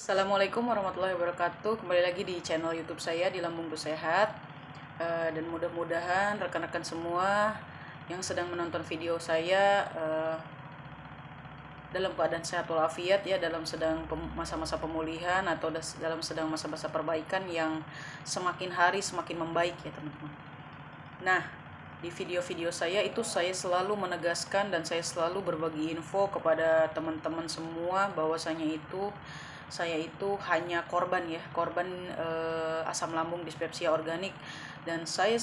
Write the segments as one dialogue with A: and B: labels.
A: Assalamualaikum warahmatullahi wabarakatuh. Kembali lagi di channel YouTube saya di Lambungku Sehat. Dan mudah-mudahan rekan-rekan semua yang sedang menonton video saya dalam keadaan sehat walafiat ya, dalam sedang masa-masa pemulihan atau dalam sedang masa-masa perbaikan yang semakin hari semakin membaik ya teman-teman. Nah, di video-video saya itu saya selalu menegaskan dan saya selalu berbagi info kepada teman-teman semua bahwasanya saya itu hanya korban asam lambung dispepsia organik, dan saya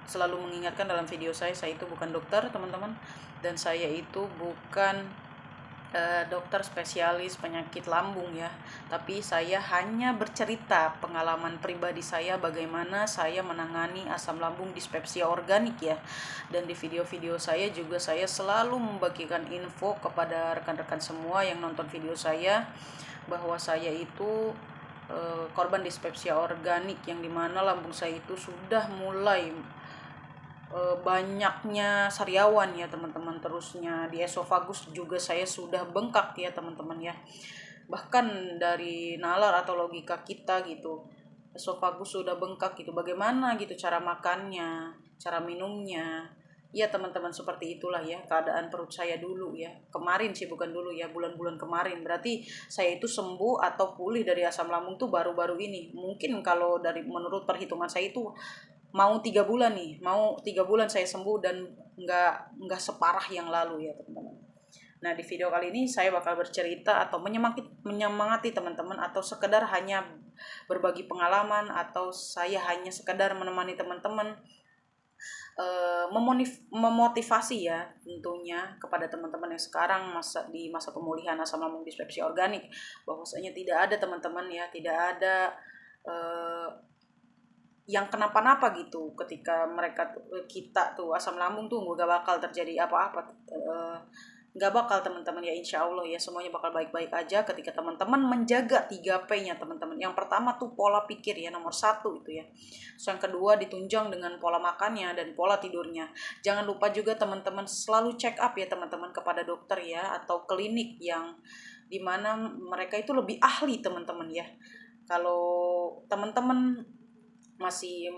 A: selalu mengingatkan dalam video saya itu bukan dokter teman-teman, dan saya itu bukan dokter spesialis penyakit lambung ya, tapi saya hanya bercerita pengalaman pribadi saya bagaimana saya menangani asam lambung dispepsia organik ya. Dan di video-video saya juga saya selalu membagikan info kepada rekan-rekan semua yang nonton video saya bahwa saya itu korban dispepsia organik, yang dimana lambung saya itu sudah mulai banyaknya sariawan ya teman-teman. Terusnya di esofagus juga saya sudah bengkak ya teman-teman ya. Bahkan dari nalar atau logika kita gitu, esofagus sudah bengkak gitu, bagaimana gitu cara makannya, cara minumnya ya teman-teman. Seperti itulah ya keadaan perut saya dulu ya, kemarin sih, bukan dulu ya, bulan-bulan kemarin. Berarti saya itu sembuh atau pulih dari asam lambung tuh baru-baru ini. Mungkin kalau dari menurut perhitungan saya itu mau 3 bulan nih, mau 3 bulan saya sembuh dan nggak separah yang lalu ya teman-teman. Nah, di video kali ini saya bakal bercerita atau menyemangati teman-teman, atau sekedar hanya berbagi pengalaman, atau saya hanya sekedar menemani teman-teman, memotivasi ya tentunya kepada teman-teman yang sekarang di masa pemulihan asam lambung dispepsia organik, bahwasanya tidak ada teman-teman ya, tidak ada yang kenapa-napa gitu ketika kita tuh asam lambung tuh gak bakal terjadi apa-apa, gak bakal teman-teman ya, insya Allah ya semuanya bakal baik-baik aja ketika teman-teman menjaga 3P-nya teman-teman. Yang pertama tuh pola pikir ya, nomor 1 itu ya. Terus yang kedua ditunjang dengan pola makannya dan pola tidurnya. Jangan lupa juga teman-teman selalu check up ya teman-teman kepada dokter ya, atau klinik yang dimana mereka itu lebih ahli teman-teman ya. Kalau teman-teman masih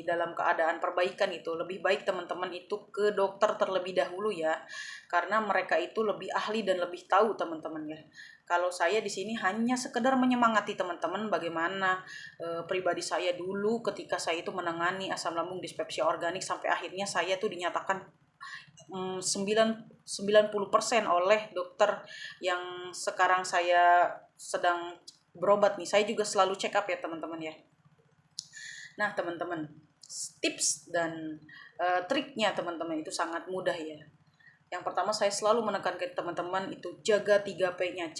A: dalam keadaan perbaikan, itu lebih baik teman-teman itu ke dokter terlebih dahulu ya, karena mereka itu lebih ahli dan lebih tahu teman-teman ya. Kalau saya di sini hanya sekedar menyemangati teman-teman bagaimana pribadi saya dulu ketika saya itu menangani asam lambung dispepsia organik sampai akhirnya saya tuh dinyatakan 90% oleh dokter yang sekarang saya sedang berobat nih. Saya juga selalu check up ya teman-teman ya. Nah teman-teman, tips dan triknya teman-teman itu sangat mudah ya. Yang pertama saya selalu menekankan ke teman-teman itu jaga 3P-nya,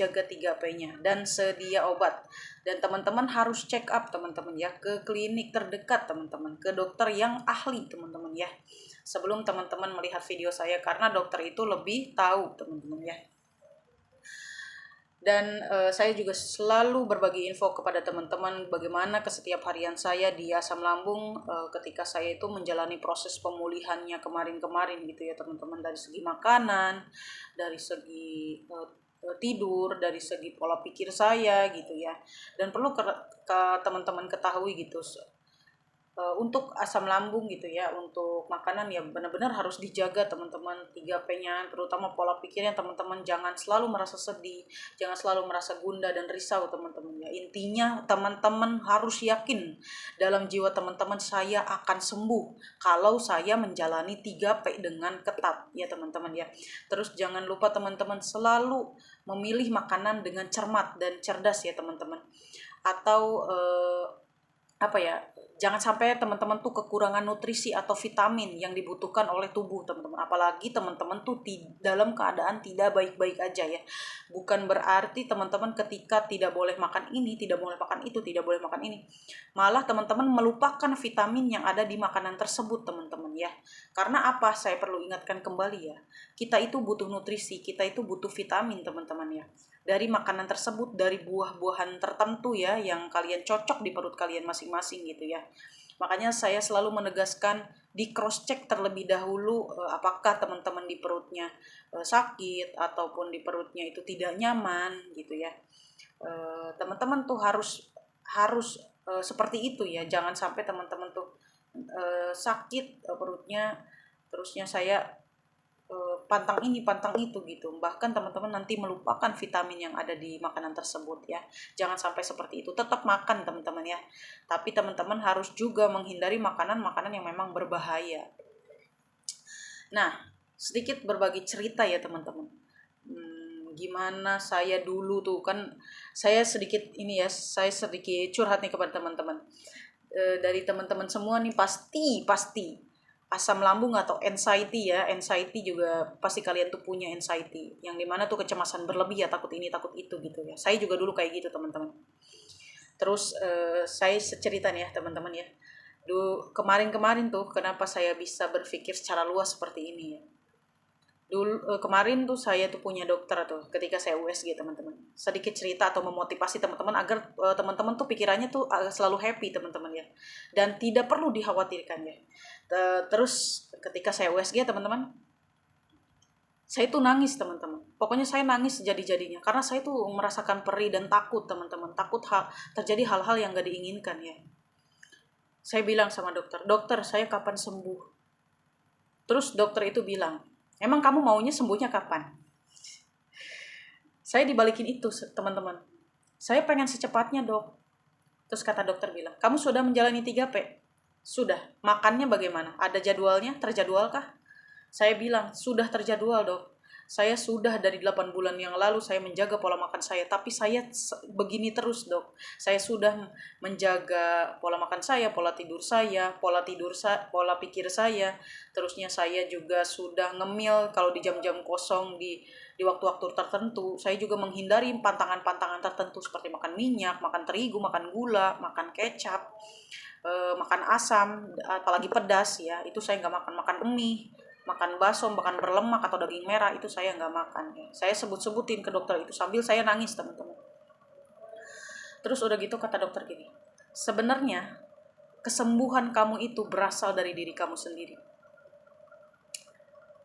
A: dan sedia obat. Dan teman-teman harus check up teman-teman ya, ke klinik terdekat teman-teman, ke dokter yang ahli teman-teman ya, sebelum teman-teman melihat video saya, karena dokter itu lebih tahu teman-teman ya. Dan saya juga selalu berbagi info kepada teman-teman bagaimana kesetiap harian saya di asam lambung ketika saya itu menjalani proses pemulihannya kemarin-kemarin gitu ya teman-teman, dari segi makanan, dari segi tidur, dari segi pola pikir saya gitu ya. Dan perlu ke teman-teman ketahui gitu, untuk asam lambung gitu ya, untuk makanan ya benar-benar harus dijaga teman-teman 3P-nya, terutama pola pikirnya teman-teman. Jangan selalu merasa sedih, jangan selalu merasa gundah dan risau teman-teman ya. Intinya teman-teman harus yakin dalam jiwa teman-teman, saya akan sembuh kalau saya menjalani 3P dengan ketat ya teman-teman ya. Terus jangan lupa teman-teman selalu memilih makanan dengan cermat dan cerdas ya teman-teman. Atau jangan sampai teman-teman tuh kekurangan nutrisi atau vitamin yang dibutuhkan oleh tubuh teman-teman. Apalagi teman-teman tuh dalam keadaan tidak baik-baik aja ya. Bukan berarti teman-teman ketika tidak boleh makan ini, tidak boleh makan itu, tidak boleh makan ini, malah teman-teman melupakan vitamin yang ada di makanan tersebut teman-teman ya. Karena apa? Saya perlu ingatkan kembali ya, kita itu butuh nutrisi, kita itu butuh vitamin teman-teman ya, dari makanan tersebut, dari buah-buahan tertentu ya, yang kalian cocok di perut kalian masing-masing gitu ya. Makanya saya selalu menegaskan di cross check terlebih dahulu, apakah teman-teman di perutnya sakit ataupun di perutnya itu tidak nyaman gitu ya. teman-teman tuh harus seperti itu ya. Jangan sampai teman-teman tuh sakit perutnya, terusnya saya pantang ini pantang itu gitu, bahkan teman-teman nanti melupakan vitamin yang ada di makanan tersebut ya. Jangan sampai seperti itu. Tetap makan teman-teman ya, tapi teman-teman harus juga menghindari makanan-makanan yang memang berbahaya. Nah, sedikit berbagi cerita ya teman-teman. Gimana saya dulu tuh kan, saya sedikit curhat nih kepada teman-teman. Dari teman-teman semua nih pasti asam lambung atau anxiety ya. Anxiety juga pasti kalian tuh punya anxiety, yang dimana tuh kecemasan berlebih ya, takut ini takut itu gitu ya. Saya juga dulu kayak gitu teman-teman. Terus saya cerita nih ya teman-teman ya. Kemarin tuh kenapa saya bisa berpikir secara luas seperti ini ya. Kemarin tuh saya tuh punya dokter tuh ketika saya USG teman-teman. Sedikit cerita atau memotivasi teman-teman agar teman-teman tuh pikirannya tuh selalu happy teman-teman ya, dan tidak perlu dikhawatirkan ya. Terus ketika saya USG teman-teman, saya tuh nangis teman-teman. Pokoknya saya nangis sejadi-jadinya karena saya tuh merasakan perih dan takut teman-teman. Takut terjadi hal-hal yang gak diinginkan ya. Saya bilang sama dokter, saya kapan sembuh? Terus dokter itu bilang, emang kamu maunya sembuhnya kapan? Saya dibalikin itu teman-teman. Saya pengen secepatnya dok. Terus kata dokter bilang, kamu sudah menjalani 3P? Sudah. Makannya bagaimana? Ada jadwalnya? Terjadwalkah? Saya bilang, sudah terjadwal dok. Saya sudah dari 8 bulan yang lalu saya menjaga pola makan saya. Tapi saya begini terus dok. Saya sudah menjaga pola makan saya, pola pikir saya. Terusnya saya juga sudah ngemil kalau di jam-jam kosong di waktu-waktu tertentu. Saya juga menghindari pantangan-pantangan tertentu seperti makan minyak, makan terigu, makan gula, makan kecap, makan asam, apalagi pedas ya. Itu saya nggak makan mie, makan bakso, makan berlemak atau daging merah, itu saya nggak makan ya. Saya sebutin ke dokter itu sambil saya nangis teman-teman. Terus udah gitu kata dokter gini, sebenarnya kesembuhan kamu itu berasal dari diri kamu sendiri.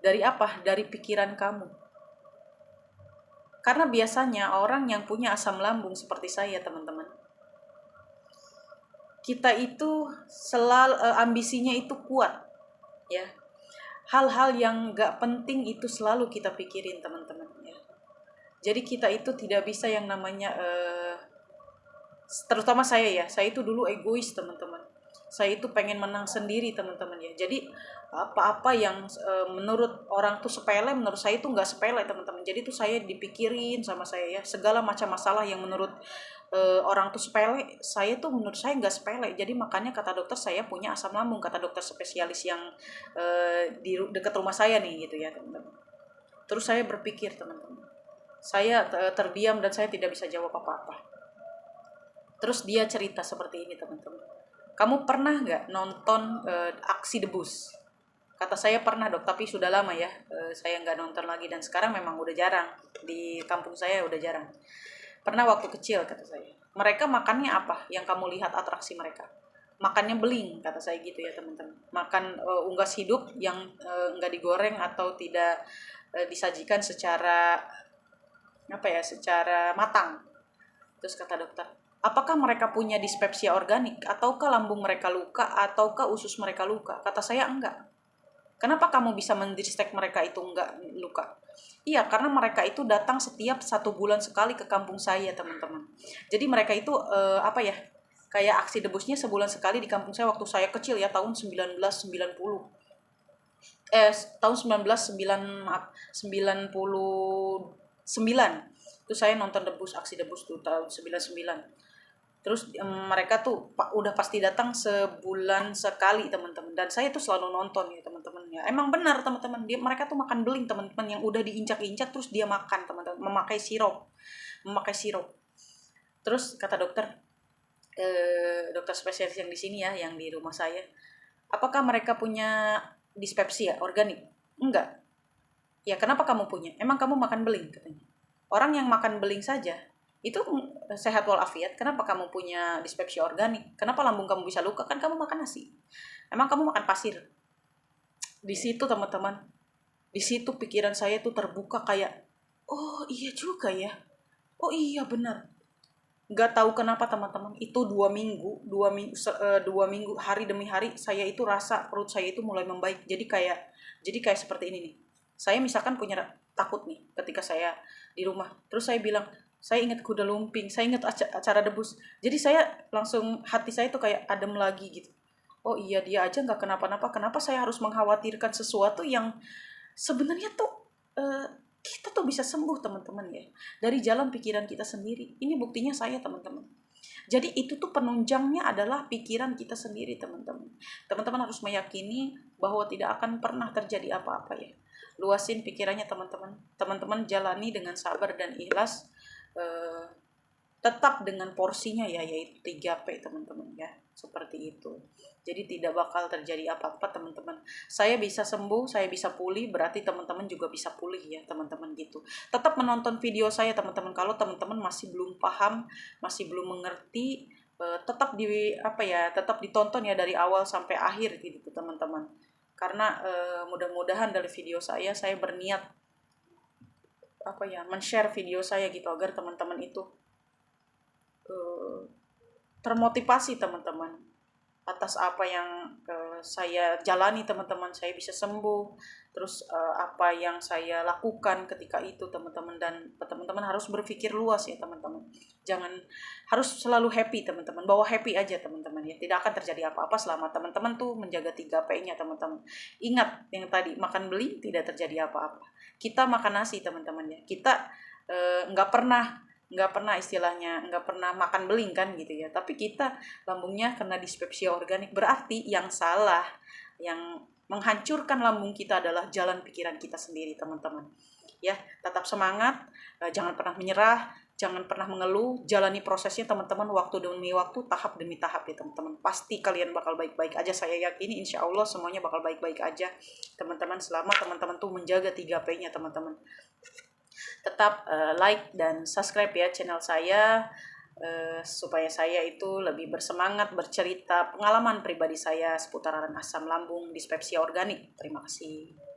A: Dari apa? Dari pikiran kamu. Karena biasanya orang yang punya asam lambung seperti saya teman-teman, kita itu selalu ambisinya itu kuat ya. Hal-hal yang gak penting itu selalu kita pikirin teman-teman ya. Jadi kita itu tidak bisa yang namanya terutama saya itu dulu egois teman-teman. Saya itu pengen menang sendiri teman-teman ya. Jadi apa-apa yang menurut orang tuh sepele, menurut saya itu gak sepele teman-teman. Jadi tuh saya dipikirin sama saya ya. Segala macam masalah yang menurut orang tuh sepele, saya tuh menurut saya nggak sepele. Jadi makanya kata dokter saya punya asam lambung, kata dokter spesialis yang di dekat rumah saya nih gitu ya teman-teman. Terus saya berpikir teman-teman, saya terdiam dan saya tidak bisa jawab apa-apa. Terus dia cerita seperti ini teman-teman, kamu pernah nggak nonton Aksi Debus? Kata saya pernah dok, tapi sudah lama ya, saya nggak nonton lagi dan sekarang memang udah jarang, di kampung saya udah jarang. Pernah waktu kecil kata saya. Mereka makannya apa yang kamu lihat atraksi mereka? Makannya beling kata saya gitu ya teman-teman. Makan unggas hidup yang enggak digoreng atau tidak disajikan secara secara matang. Terus kata dokter, apakah mereka punya dispepsia organik ataukah lambung mereka luka ataukah usus mereka luka? Kata saya enggak. Kenapa kamu bisa mendistek mereka itu enggak luka? Iya, karena mereka itu datang setiap 1 bulan sekali ke kampung saya, teman-teman. Jadi mereka itu kayak aksi debusnya sebulan sekali di kampung saya waktu saya kecil ya, tahun 1990. Tahun 1999. Itu saya nonton aksi debus tuh tahun 99. Terus mereka tuh udah pasti datang sebulan sekali teman-teman, dan saya tuh selalu nonton ya teman-teman ya. Emang benar teman-teman, mereka tuh makan beling teman-teman, yang udah diinjak-injak terus dia makan teman-teman, memakai sirup. Terus kata dokter spesialis yang di sini ya, yang di rumah saya, apakah mereka punya dispepsia organik? Enggak. Ya kenapa kamu punya? Emang kamu makan beling katanya. Orang yang makan beling saja itu sehat walafiat. Kenapa kamu punya dispepsia organik? Kenapa lambung kamu bisa luka? Kan kamu makan nasi. Emang kamu makan pasir? Di situ teman-teman, di situ pikiran saya tuh terbuka kayak, oh iya juga ya. Oh iya benar. Nggak tahu kenapa teman-teman, itu 2 minggu hari demi hari saya itu rasa perut saya itu mulai membaik. Jadi kayak seperti ini nih. Saya misalkan punya takut nih ketika saya di rumah, terus saya bilang saya ingat kuda lumping, saya ingat acara debus, jadi saya langsung hati saya tuh kayak adem lagi gitu. Oh iya, dia aja nggak kenapa-napa, kenapa saya harus mengkhawatirkan sesuatu yang sebenarnya tuh eh, kita tuh bisa sembuh teman-teman ya, dari jalan pikiran kita sendiri. Ini buktinya saya teman-teman. Jadi itu tuh penunjangnya adalah pikiran kita sendiri teman-teman. Teman-teman harus meyakini bahwa tidak akan pernah terjadi apa-apa ya. Luasin pikirannya teman-teman. Teman-teman jalani dengan sabar dan ikhlas. Eh, Tetap dengan porsinya ya, yaitu 3P teman-teman ya, seperti itu. Jadi tidak bakal terjadi apa-apa teman-teman. Saya bisa sembuh, saya bisa pulih, berarti teman-teman juga bisa pulih ya teman-teman gitu. Tetap menonton video saya teman-teman. Kalau teman-teman masih belum paham, masih belum mengerti, tetap tetap ditonton ya dari awal sampai akhir gitu teman-teman. Karena mudah-mudahan dari video saya berniat men-share video saya gitu agar teman-teman itu termotivasi teman-teman atas apa yang saya jalani teman-teman. Saya bisa sembuh, terus apa yang saya lakukan ketika itu teman-teman. Dan teman-teman harus berpikir luas ya teman-teman, jangan harus selalu happy teman-teman, bawa happy aja teman-teman ya. Tidak akan terjadi apa-apa selama teman-teman tuh menjaga 3P-nya teman-teman. Ingat yang tadi, makan beli tidak terjadi apa-apa. Kita makan nasi teman-teman ya, kita nggak pernah istilahnya nggak pernah makan beling kan gitu ya, tapi kita lambungnya kena dispepsia organik. Berarti yang salah, yang menghancurkan lambung kita adalah jalan pikiran kita sendiri teman-teman ya. Tetap semangat, jangan pernah menyerah, jangan pernah mengeluh, jalani prosesnya teman-teman, waktu demi waktu, tahap demi tahap ya teman-teman. Pasti kalian bakal baik-baik aja, saya yakini, insya Allah semuanya bakal baik-baik aja teman-teman, selama teman-teman tuh menjaga 3P-nya teman-teman. Tetap like dan subscribe ya channel saya, supaya saya itu lebih bersemangat bercerita pengalaman pribadi saya seputar asam lambung dispepsia organik. Terima kasih.